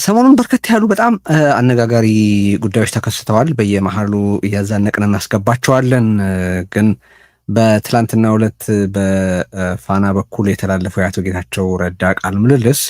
ሰሞኑን በርከት ያሉ በጣም አነጋጋሪ ጉዳዮች ተከስተዋል። በየመሃሉ እያዛነቅን እናስገባቸዋለን። ግን በትላንትናው ዕለት በፋና በኩል የተላለፈው የአቶ ጌታቸው ረዳ ቃለ ምልልስ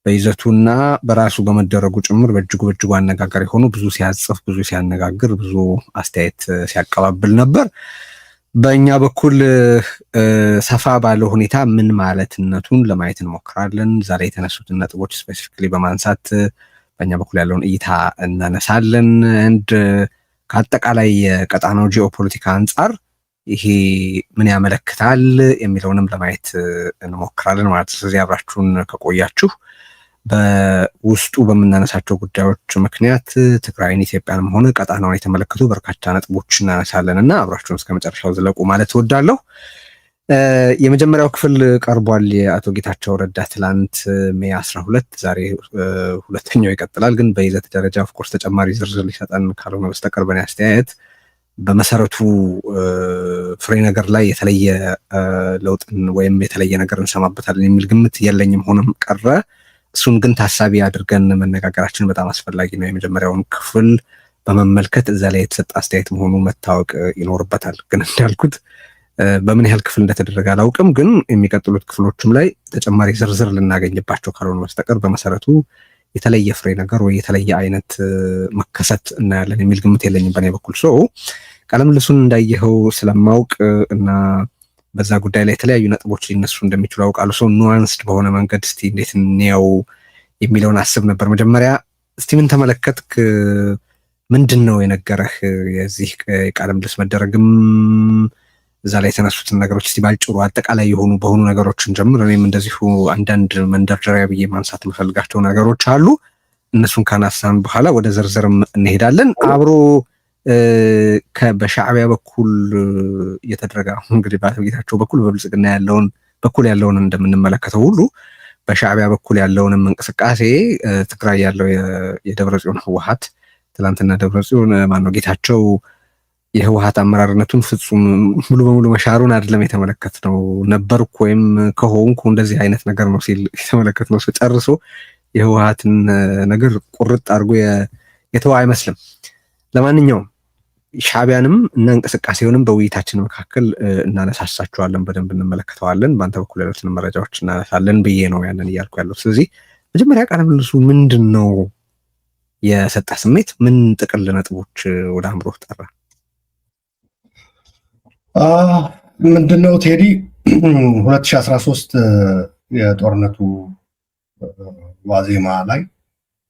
በይዘቱና በራሱ በመደረጉ ጭምር በእጅጉ አነጋጋሪ ሆኖ ብዙ ሲያጽፍ፣ ብዙ ሲያነጋግር፣ ብዙ አስተያየት ሲያቀባብል ነበር። በእኛ በኩል ሰፋ ባለ ሁኔታ ምን ማለትነቱን ለማየት እንሞክራለን። ዛሬ የተነሱትን ነጥቦች ስፔሲፊክሊ በማንሳት በእኛ በኩል ያለውን እይታ እናነሳለን። እንድ ከአጠቃላይ የቀጣናው ጂኦፖለቲካ አንጻር ይሄ ምን ያመለክታል የሚለውንም ለማየት እንሞክራለን ማለት ነው። ስለዚህ አብራችሁን ከቆያችሁ በውስጡ በምናነሳቸው ጉዳዮች ምክንያት ትግራይን፣ ኢትዮጵያንም ሆነ ቀጣናውን የተመለከቱ በርካታ ነጥቦች እናነሳለን እና አብራችሁን እስከ መጨረሻው ዝለቁ ማለት እወዳለሁ። የመጀመሪያው ክፍል ቀርቧል። የአቶ ጌታቸው ረዳ ትላንት ሜይ 12፣ ዛሬ ሁለተኛው ይቀጥላል። ግን በይዘት ደረጃ ኦፍኮርስ ተጨማሪ ዝርዝር ሊሰጠን ካልሆነ በስተቀር በእኔ አስተያየት በመሰረቱ ፍሬ ነገር ላይ የተለየ ለውጥን ወይም የተለየ ነገር እንሰማበታለን የሚል ግምት የለኝም። ሆኖም ቀረ እሱን ግን ታሳቢ አድርገን መነጋገራችን በጣም አስፈላጊ ነው። የመጀመሪያውን ክፍል በመመልከት እዛ ላይ የተሰጠ አስተያየት መሆኑ መታወቅ ይኖርበታል። ግን እንዳልኩት በምን ያህል ክፍል እንደተደረገ አላውቅም። ግን የሚቀጥሉት ክፍሎችም ላይ ተጨማሪ ዝርዝር ልናገኝባቸው ካልሆነ በስተቀር በመሰረቱ የተለየ ፍሬ ነገር ወይ የተለየ አይነት መከሰት እናያለን የሚል ግምት የለኝም በእኔ በኩል። ቃለ ምልልሱን እንዳየኸው ስለማውቅ እና በዛ ጉዳይ ላይ የተለያዩ ነጥቦች ሊነሱ እንደሚችሉ አውቃለሁ። ኑዋንስድ በሆነ መንገድ እስቲ እንዴት እንየው የሚለውን አስብ ነበር። መጀመሪያ እስቲ ምን ተመለከትክ? ምንድን ነው የነገረህ የዚህ ቃለ ምልልስ መደረግም እዛ ላይ የተነሱትን ነገሮች እስቲ ባጭሩ አጠቃላይ በሆኑ ነገሮችን ጀምር። እኔም እንደዚሁ አንዳንድ መንደርደሪያ ብዬ ማንሳት የምፈልጋቸው ነገሮች አሉ። እነሱን ካናሳን በኋላ ወደ ዝርዝርም እንሄዳለን። አብሮ በሻዕቢያ በኩል እየተደረገ እንግዲህ በአቶ ጌታቸው በኩል በብልጽግና ያለውን እንደምንመለከተው ሁሉ በሻዕቢያ በኩል ያለውንም እንቅስቃሴ ትግራይ ያለው የደብረጽዮን ህወሓት ትላንትና ደብረጽዮን ማነው ጌታቸው የህወሓት አመራርነቱን ፍጹም ሙሉ በሙሉ መሻሩን አይደለም የተመለከትነው፣ ነበርኩ ወይም ከሆንኩ እንደዚህ አይነት ነገር ነው ሲል የተመለከትነው። ጨርሶ የህወሓትን ነገር ቁርጥ አድርጎ የተወ አይመስልም። ለማንኛውም ሻዕቢያንም እና እንቅስቃሴውንም በውይይታችን መካከል እናነሳሳቸዋለን፣ በደንብ እንመለከተዋለን። በአንተ በኩል ያሉትን መረጃዎች እናነሳለን ብዬ ነው ያንን እያልኩ ያለው። ስለዚህ መጀመሪያ ቃለ ምልልሱ ምንድን ነው የሰጠ ስሜት? ምን ጥቅል ነጥቦች ወደ አእምሮህ ጠራ? ምንድነው ቴዲ 2013 የጦርነቱ ዋዜማ ላይ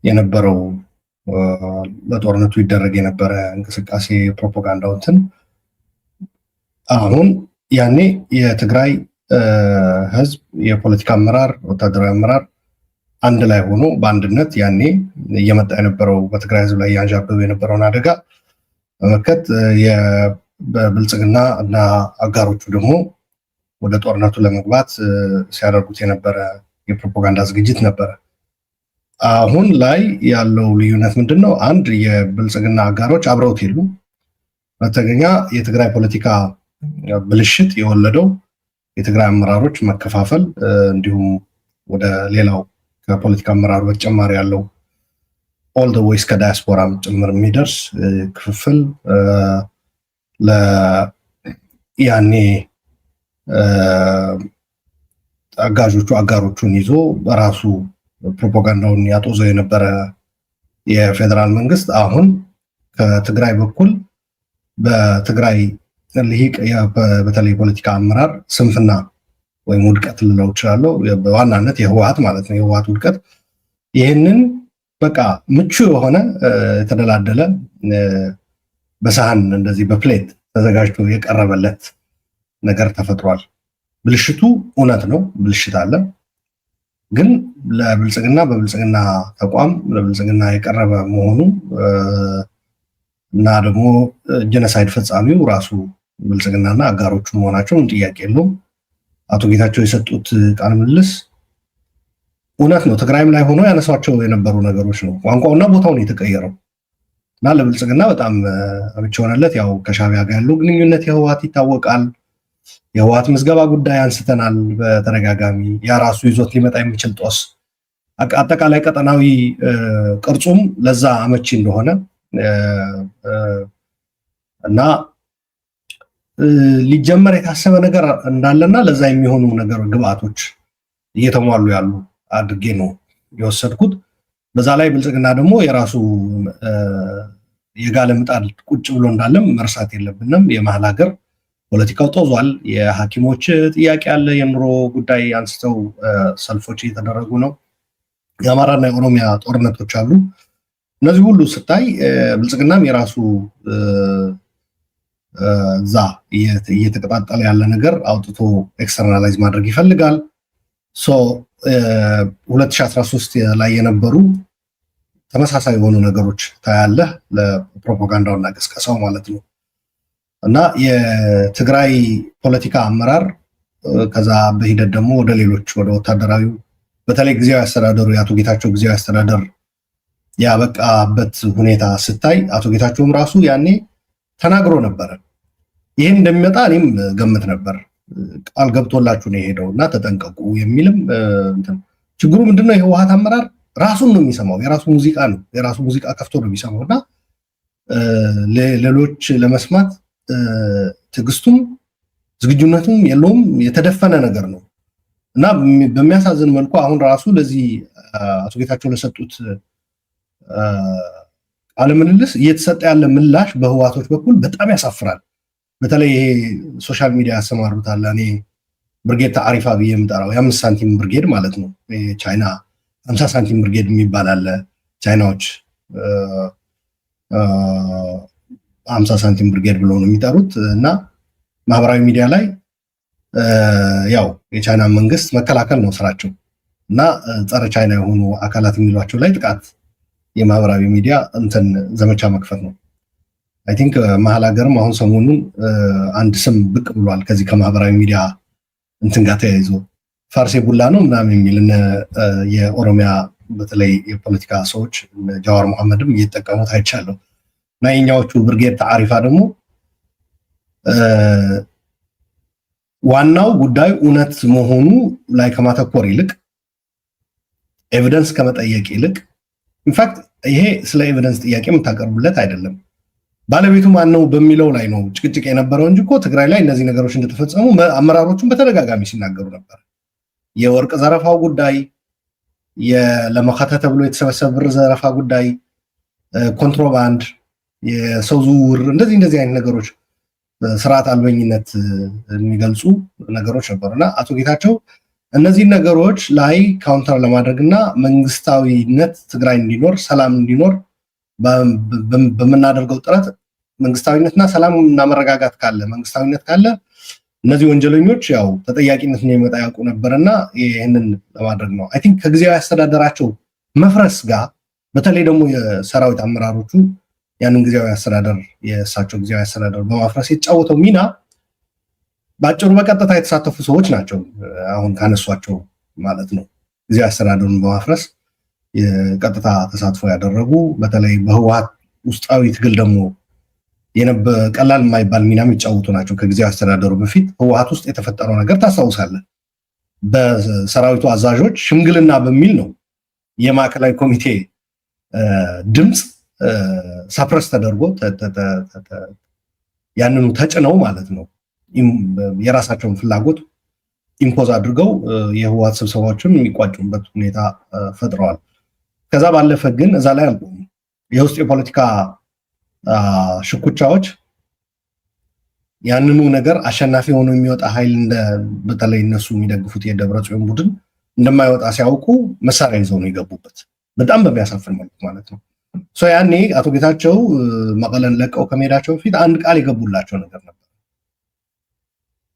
የነበረው ለጦርነቱ ይደረግ የነበረ እንቅስቃሴ ፕሮፓጋንዳውን አሁን ያኔ የትግራይ ህዝብ የፖለቲካ አመራር፣ ወታደራዊ አመራር አንድ ላይ ሆኖ በአንድነት ያኔ እየመጣ የነበረው በትግራይ ህዝብ ላይ ያንዣበበ የነበረውን አደጋ በመከት በብልጽግና እና አጋሮቹ ደግሞ ወደ ጦርነቱ ለመግባት ሲያደርጉት የነበረ የፕሮፓጋንዳ ዝግጅት ነበረ። አሁን ላይ ያለው ልዩነት ምንድነው? አንድ የብልጽግና አጋሮች አብረውት የሉ። ሁለተኛ የትግራይ ፖለቲካ ብልሽት የወለደው የትግራይ አመራሮች መከፋፈል፣ እንዲሁም ወደ ሌላው ከፖለቲካ አመራሩ በተጨማሪ ያለው ኦል ዘ ዌይስ ከዳያስፖራም ጭምር የሚደርስ ክፍፍል ያኔ አጋሮቹን ይዞ በራሱ ፕሮፓጋንዳውን ያጦዘው የነበረ የፌደራል መንግስት አሁን ከትግራይ በኩል በትግራይ ልሂቅ በተለይ ፖለቲካ አመራር ስንፍና ወይም ውድቀት ልለው እችላለሁ፣ በዋናነት የህወሓት ማለት ነው፣ የህወሓት ውድቀት። ይህንን በቃ ምቹ የሆነ የተደላደለ በሳህን እንደዚህ በፕሌት ተዘጋጅቶ የቀረበለት ነገር ተፈጥሯል። ብልሽቱ እውነት ነው፣ ብልሽት አለ። ግን ለብልጽግና በብልጽግና ተቋም ለብልጽግና የቀረበ መሆኑ እና ደግሞ ጀነሳይድ ፈጻሚው ራሱ ብልጽግናና አጋሮቹ መሆናቸውን ጥያቄ የለውም። አቶ ጌታቸው የሰጡት ቃለ ምልልስ እውነት ነው። ትግራይም ላይ ሆኖ ያነሷቸው የነበሩ ነገሮች ነው። ቋንቋውና ቦታውን የተቀየረው እና ለብልጽግና በጣም አብቻ ሆነለት። ያው ከሻዕቢያ ጋር ያለው ግንኙነት የህወሓት ይታወቃል። የህወሓት ምዝገባ ጉዳይ አንስተናል በተደጋጋሚ። ያ ራሱ ይዞት ሊመጣ የሚችል ጦስ አጠቃላይ ቀጠናዊ ቅርጹም ለዛ አመቺ እንደሆነ እና ሊጀመር የታሰበ ነገር እንዳለና ለዛ የሚሆኑ ነገር ግብአቶች እየተሟሉ ያሉ አድርጌ ነው የወሰድኩት። በዛ ላይ ብልጽግና ደግሞ የራሱ የጋለ ምጣድ ቁጭ ብሎ እንዳለም መርሳት የለብንም። የመሀል ሀገር ፖለቲካው ጦዟል። የሐኪሞች ጥያቄ አለ። የኑሮ ጉዳይ አንስተው ሰልፎች እየተደረጉ ነው። የአማራና የኦሮሚያ ጦርነቶች አሉ። እነዚህ ሁሉ ስታይ ብልጽግናም የራሱ እዛ እየተቀጣጠለ ያለ ነገር አውጥቶ ኤክስተርናላይዝ ማድረግ ይፈልጋል። 2013 ላይ የነበሩ ተመሳሳይ የሆኑ ነገሮች ታያለህ፣ ለፕሮፓጋንዳውና ቅስቀሳው ማለት ነው። እና የትግራይ ፖለቲካ አመራር ከዛ በሂደት ደግሞ ወደ ሌሎች ወደ ወታደራዊ በተለይ ጊዜያዊ አስተዳደሩ የአቶ ጌታቸው ጊዜያዊ አስተዳደር ያበቃበት ሁኔታ ስታይ አቶ ጌታቸውም ራሱ ያኔ ተናግሮ ነበረ። ይህን እንደሚመጣ እኔም ገምት ነበር። ቃል ገብቶላችሁ ነው የሄደው እና ተጠንቀቁ የሚልም ችግሩ ምንድነው? የህወሓት አመራር ራሱን ነው የሚሰማው። የራሱ ሙዚቃ ነው፣ የራሱ ሙዚቃ ከፍቶ ነው የሚሰማው እና ሌሎች ለመስማት ትዕግስቱም ዝግጁነቱም የለውም። የተደፈነ ነገር ነው እና በሚያሳዝን መልኩ አሁን ራሱ ለዚህ አቶ ጌታቸው ለሰጡት ቃለ ምልልስ እየተሰጠ ያለ ምላሽ በህወሓቶች በኩል በጣም ያሳፍራል። በተለይ ይሄ ሶሻል ሚዲያ ያሰማሩታል። እኔ ብርጌድ ተዓሪፋ ብዬ የምጠራው የ5 ሳንቲም ብርጌድ ማለት ነው። ቻይና 50 ሳንቲም ብርጌድ የሚባል አለ። ቻይናዎች 50 ሳንቲም ብርጌድ ብለው ነው የሚጠሩት እና ማህበራዊ ሚዲያ ላይ ያው የቻይና መንግስት መከላከል ነው ስራቸው እና ጸረ ቻይና የሆኑ አካላት የሚሏቸው ላይ ጥቃት የማህበራዊ ሚዲያ ዘመቻ መክፈት ነው። አይ ቲንክ መሀል ሀገርም አሁን ሰሞኑን አንድ ስም ብቅ ብሏል ከዚህ ከማህበራዊ ሚዲያ ጋር ተያይዞ ፋርሴ ቡላ ነው ምናምን የሚል የኦሮሚያ በተለይ የፖለቲካ ሰዎች ጃዋር መሐመድም እየተጠቀሙት አይቻለሁ። እና የኛዎቹ ብርጌድ ተዓሪፋ ደግሞ ዋናው ጉዳይ እውነት መሆኑ ላይ ከማተኮር ይልቅ ኤቪደንስ ከመጠየቅ ይልቅ ኢንፋክት ይሄ ስለ ኤቪደንስ ጥያቄ የምታቀርቡለት አይደለም፣ ባለቤቱ ማን ነው በሚለው ላይ ነው ጭቅጭቅ የነበረው እንጂ እኮ ትግራይ ላይ እነዚህ ነገሮች እንደተፈጸሙ አመራሮቹን በተደጋጋሚ ሲናገሩ ነበር። የወርቅ ዘረፋው ጉዳይ፣ ለመከተ ተብሎ የተሰበሰበ ብር ዘረፋ ጉዳይ፣ ኮንትሮባንድ፣ የሰው ዝውውር፣ እንደዚህ አይነት ነገሮች ስርዓት አልበኝነት የሚገልጹ ነገሮች ነበሩና አቶ ጌታቸው እነዚህ ነገሮች ላይ ካውንተር ለማድረግና መንግስታዊነት ትግራይ እንዲኖር ሰላም እንዲኖር በምናደርገው ጥረት መንግስታዊነትና ሰላም እና መረጋጋት ካለ መንግስታዊነት ካለ እነዚህ ወንጀለኞች ያው ተጠያቂነት እንደሚመጣ ያውቁ ነበርና ይህንን ለማድረግ ነው። አይ ቲንክ ከጊዜያዊ አስተዳደራቸው መፍረስ ጋር በተለይ ደግሞ የሰራዊት አመራሮቹ ያንን ጊዜያዊ አስተዳደር የእሳቸው ጊዜያዊ አስተዳደር በማፍረስ የተጫወተው ሚና በአጭሩ በቀጥታ የተሳተፉ ሰዎች ናቸው። አሁን ካነሷቸው ማለት ነው ጊዜያዊ አስተዳደሩን በማፍረስ የቀጥታ ተሳትፎ ያደረጉ በተለይ በህወሓት ውስጣዊ ትግል ደግሞ ቀላል የማይባል ሚና የሚጫወቱ ናቸው። ከጊዜያዊ አስተዳደሩ በፊት ህወሓት ውስጥ የተፈጠረው ነገር ታስታውሳለህ። በሰራዊቱ አዛዦች ሽምግልና በሚል ነው የማዕከላዊ ኮሚቴ ድምፅ ሳፕረስ ተደርጎ ያንኑ ተጭነው ማለት ነው የራሳቸውን ፍላጎት ኢምፖዝ አድርገው የህወሓት ስብሰባዎችን የሚቋጩበት ሁኔታ ፈጥረዋል። ከዛ ባለፈ ግን እዛ ላይ አልቆሙ። የውስጥ የፖለቲካ ሽኩቻዎች ያንኑ ነገር አሸናፊ ሆኖ የሚወጣ ኃይል በተለይ እነሱ የሚደግፉት የደብረጽዮን ቡድን እንደማይወጣ ሲያውቁ መሳሪያ ይዘው ነው የገቡበት፣ በጣም በሚያሳፍር መልኩ ማለት ነው። ያኔ አቶ ጌታቸው መቀለን ለቀው ከመሄዳቸው በፊት አንድ ቃል የገቡላቸው ነገር ነበር።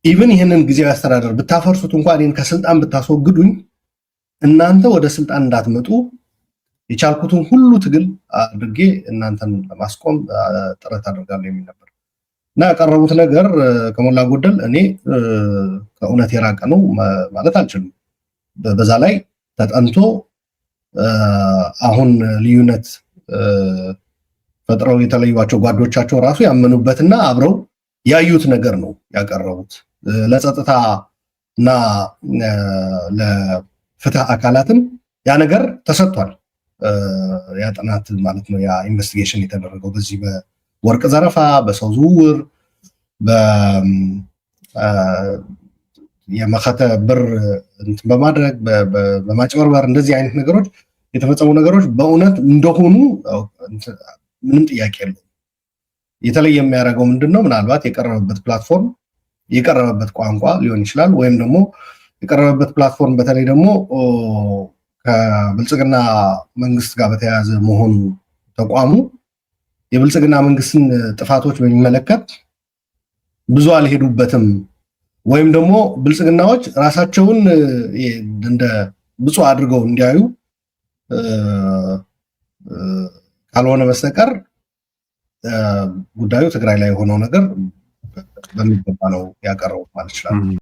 ኢቭን ይህንን ጊዜያዊ አስተዳደር ብታፈርሱት እንኳን እኔን ከስልጣን ብታስወግዱኝ እናንተ ወደ ስልጣን እንዳትመጡ የቻልኩትን ሁሉ ትግል አድርጌ እናንተን ለማስቆም ጥረት አድርጋለሁ የሚል ነበር እና ያቀረቡት ነገር ከሞላ ጎደል እኔ ከእውነት የራቀ ነው ማለት አልችልም። በዛ ላይ ተጠንቶ አሁን ልዩነት ፈጥረው የተለዩዋቸው ጓዶቻቸው ራሱ ያመኑበትና አብረው ያዩት ነገር ነው ያቀረቡት። ለጸጥታ እና ለፍትህ አካላትም ያ ነገር ተሰጥቷል። ያ ጥናት ማለት ነው፣ ያ ኢንቨስቲጌሽን የተደረገው በዚህ በወርቅ ዘረፋ፣ በሰው ዝውውር፣ የመከተ ብር እንትን በማድረግ በማጭበርበር እንደዚህ አይነት ነገሮች የተፈጸሙ ነገሮች በእውነት እንደሆኑ ምንም ጥያቄ የለውም። የተለየ የሚያደርገው ምንድነው? ምናልባት የቀረበበት ፕላትፎርም የቀረበበት ቋንቋ ሊሆን ይችላል፣ ወይም ደግሞ የቀረበበት ፕላትፎርም በተለይ ደግሞ ከብልጽግና መንግስት ጋር በተያያዘ መሆኑ ተቋሙ የብልጽግና መንግስትን ጥፋቶች በሚመለከት ብዙ አልሄዱበትም፣ ወይም ደግሞ ብልጽግናዎች ራሳቸውን እንደ ብፁዕ አድርገው እንዲያዩ ካልሆነ በስተቀር ጉዳዩ ትግራይ ላይ የሆነው ነገር በሚገባ ነው ያቀረቡት ማለት ይችላል።